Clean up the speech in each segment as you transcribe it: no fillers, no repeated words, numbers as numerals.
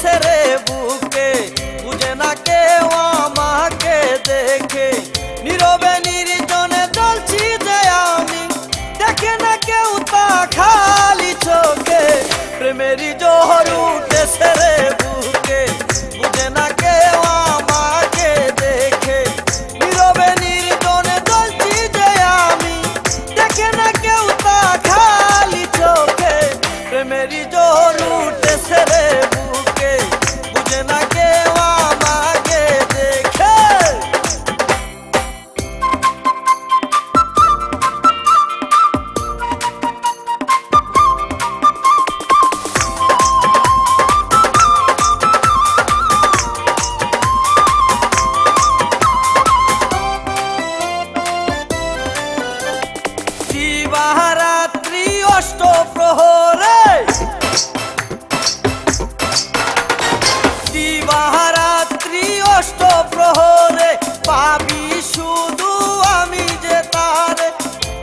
উঠেছে রে বুকে, বুঝে না কেউ আমাকে দেখে। নীরবে নির্জনে চলছি যে আমি, দেখে না কেউ তা খালি চোখে। প্রেমেরই জোহর উঠেছে রে বুকে, বুঝে না কেউ আমাকে দেখে। নীরবে নির্জনে চলছি যে আমি, দেখে না কেউ তা খালি চোখে। প্রেমেরই জোহর উঠেছে রে বুকে, বুঝে না কেউ আমাকে দেখে। দিবারাত্রি অষ্ট প্রহরে, দিবারাত্রি অষ্ট প্রহরে পাবি শুধু আমি যে তারে।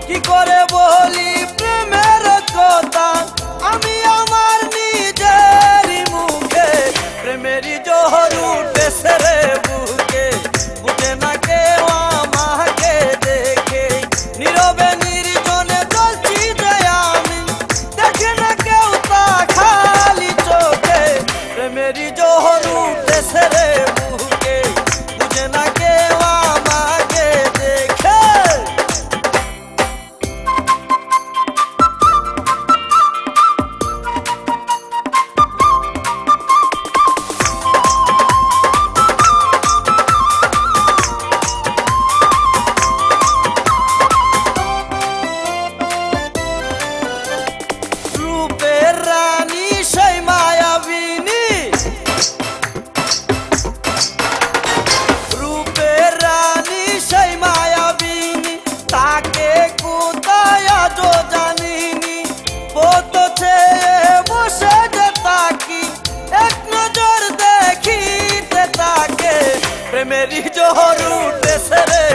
কি করে বলি প্রেমের কথা আমি আমার নিজেরই মুখে। প্রেমেরই জোহর উঠেছে রে বুকে, বুঝে না কেউ আমাকে দেখে। নীরবে নির্জনে চলছি যে আমি, দেখে না কেউ তা খালি চোখে। প্রেমেরই জোহর উঠেছে রে বুকে, বুঝে না কেউ আমাকে দেখে। রূপের রানী সেই মায়াবিনী, রূপের রানী সেই মায়াবিনী, তাকে কোথায় আজও জানিনি। কত চেয়ে বসে যে তাকি, এক নজর দেখিতে তাকে। প্রেমেরই জোহর উঠেছে রে